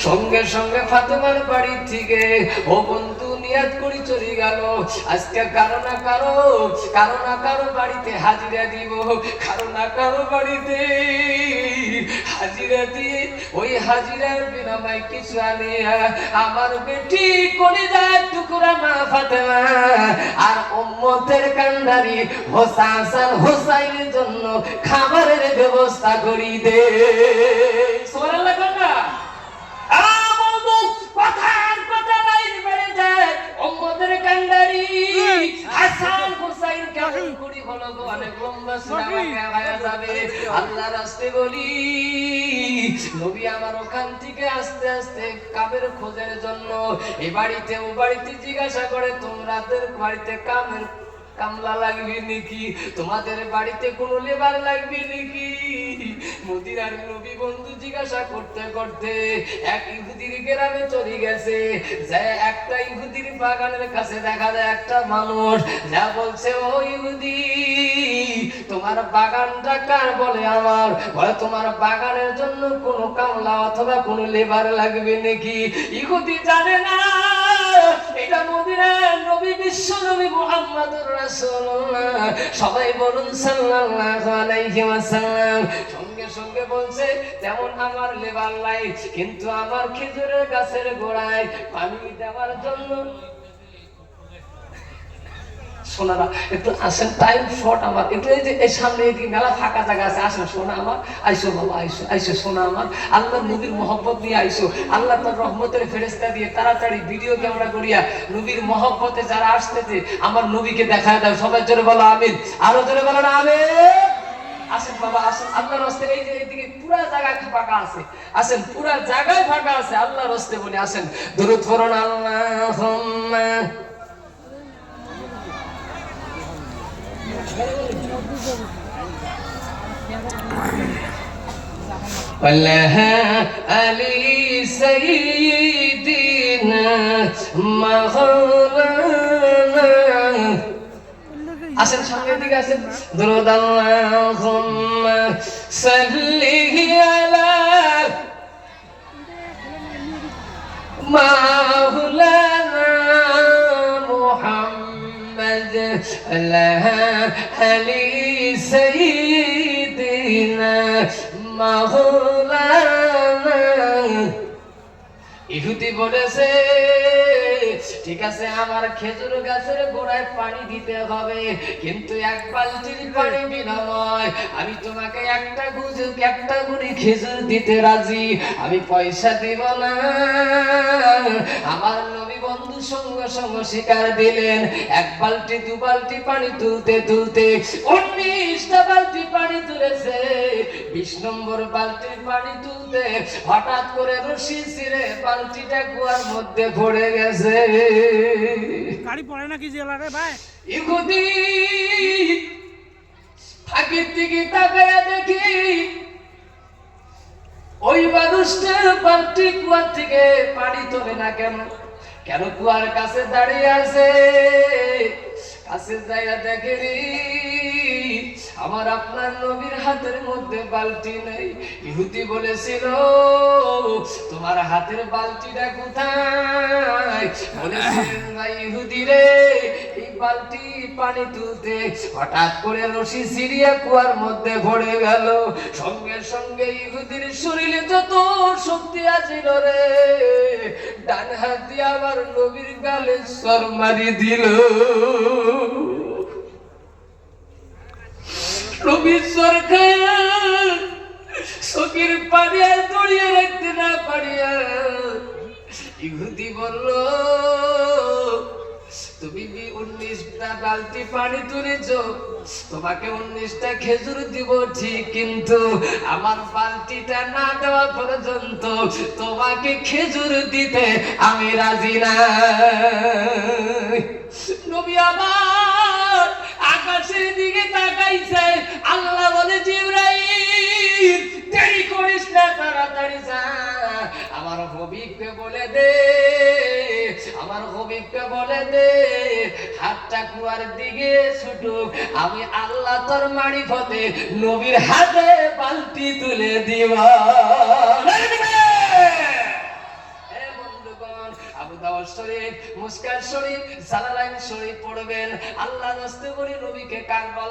সঙ্গে সঙ্গে ফাতেমার বাড়ি থেকে ও বন্ধু নিয়াত করে চলে গেল, আজকে কারো না কারো বাড়িতে হাজিরা দিব, কারো না কারো বাড়িতে হাজিরা দিয়ে ওই হাজিরার বিনিময়ে কিছু আনিয়া আমার বেটি কলিজার টুকরা মা ফাতেমা আর উম্মতের কান্ডারি হাসান হোসাইনের জন্য খাবারের ব্যবস্থা করি দে। সুবহানাল্লাহ। কথার কথা লাইন বেড়ে যায়, উম্মতের কান্ডারি হাসান হোসাইন কেমন করি হলো গো, অনেক লম্বা সিনেমা হয়ে যাবে। আল্লাহ রাস্তে বলি নবী আমার ওখান থেকে আস্তে আস্তে কামের খোঁজের জন্য এই বাড়িতে ও বাড়িতে জিজ্ঞাসা করে, তোমাদের বাড়িতে কামলা লাগবে নাকি, তোমাদের বাড়িতে কোনো লেবার লাগবে নাকি? মদিনার নবী বন্ধু জিজ্ঞাসা করতে করতে এক ইহুদির গ্রামে চলে গেছে, যে একটা ইহুদির বাগানের কাছে দেখা যায় একটা মানুষ, যা বলছে ও ইহুদি তোমার বাগানটা কার? বলে আমার। বলে তোমার বাগানের জন্য কোনো কামলা অথবা কোনো লেবার লাগবে নাকি? ইহুদি জানে না এটা মদিনার নবী, বিশ্ব নবী মুহাম্মদুর রাসূলুল্লাহ, সবাই বলুন সাল্লাল্লাহু আলাইহি ওয়াসাল্লাম। সঙ্গে সঙ্গে বলছে তেমন আমার লেবার নাই, কিন্তু আমার খেজুরের গাছের গোড়ায় পানি দেওয়ার জন্য সোনারা একটু আসেন, টাইম শর্ট আমার একটু, এই যে এই সামনে এদিকে মেলা ফাঁকা জায়গা আছে, আসেন সোনা আমার, আইসো বাবা আইসো সোনা আমার, আল্লাহ নবীর মহব্বত নিয়ে আইসো, আল্লাহ তার রহমতের ফেরেশতা দিয়ে তাড়াতাড়ি ভিডিও ক্যামেরা করিয়া নবীর মহব্বতে যারা আসতেছে আমার নবীকে দেখায় দাও। সবাই জোরে বলো আমিন, আরো জোরে বলো না আমিন। আসেন বাবা আসেন, আল্লাহর রাস্তায় এই যে এইদিকে পুরা জায়গায় ফাঁকা আছে, আসেন পুরা জায়গায় ফাঁকা আছে, আল্লাহর রাস্তায় বলি আসেন, দুরূদ পড়ুন আল্লাহুম্মা وَلَهَا عَلِي سَيِّدِنَا مَوْلَانَا। আসেন সামনের দিকে আসেন, দুরূদ আল্লাহুম্মা সাল্লি আলা মাওলানা মুহাম্মদ আলা আলি সাইয়্যিদিনা মাওলানা। ইহুদি বলেছে ঠিক আছে আমার খেজুর গাছের গোড়ায় পানি দিতে হবে, কিন্তু এক বালতির পানি বিনিময়ে আমি তোমাকে একটা গুড়ি খেজুর দিতে রাজি, আমি পয়সা দিব না। আমার নবী বন্ধু সঙ্গে সঙ্গে স্বীকার দিলেন। এক বালতি দু বালতি পানি তুলতে তুলতে 19টা বালতি পানি তুলেছে। 20 নম্বর বালতির পানি তুলতে হঠাৎ করে রশি ছিঁড়ে বালতিটা কুয়ার মধ্যে পড়ে গেছে। গাড়ি পড়ে নাকি জেলা রে ভাই? ইহুদি ফাঁকির দিকে তাকায়া দেখি ওই মানুষটার বালতি কুয়ার থেকে পানি তোলে না কেন? কেন কুয়ার কাছে দাঁড়িয়ে আছে? কাছে যাইয়া দেখে রে আমার আপনার নবীর হাতের মধ্যে বালতি নেই। ইহুদি বলেছিল তোমার হাতের বালতিটা কোথায়? বলেছিলেন ভাই ইহুদি রে এই বালতি পানি তুলতে হঠাৎ করে রশি ছিঁড়িয়া কুয়ার মধ্যে পড়ে গেল। সঙ্গে সঙ্গে ইহুদির শরীরে যত শক্তি আছিল রে ডান হাত দিয়ে আমার নবীর গালে সর মারি দিল। নবীর সরকার চোখের পানি আর দড়িয়ে রাখতে না পারিয়া ইহুদি বলল তুমি 19টা বালতি পানি তুলেছ, তোমাকে 19টা খেজুর দিব ঠিক, কিন্তু আমার বালতিটা না দেওয়া পর্যন্ত তোমাকে খেজুর দিতে আমি রাজি না। নবী আমার আকাশের দিকে তাকাইছে, আল্লাহ বলে জিবরাইল দেরি করিস না, তাড়াতাড়ি যা আমার হবিবকে বলে দে, আমার হবিবকে বলে দে হাতটা কুয়ার দিকে ছুটুক, আমি আল্লাহ তোর মারিফতে নবীর হাতে বালতি তুলে দিব। আবু দাউদ শরীফ, মুশকাত শরীফ, জালালাইন শরীফ পড়বেন। আল্লাহ রাস্তে বলি নবীকে কারবালা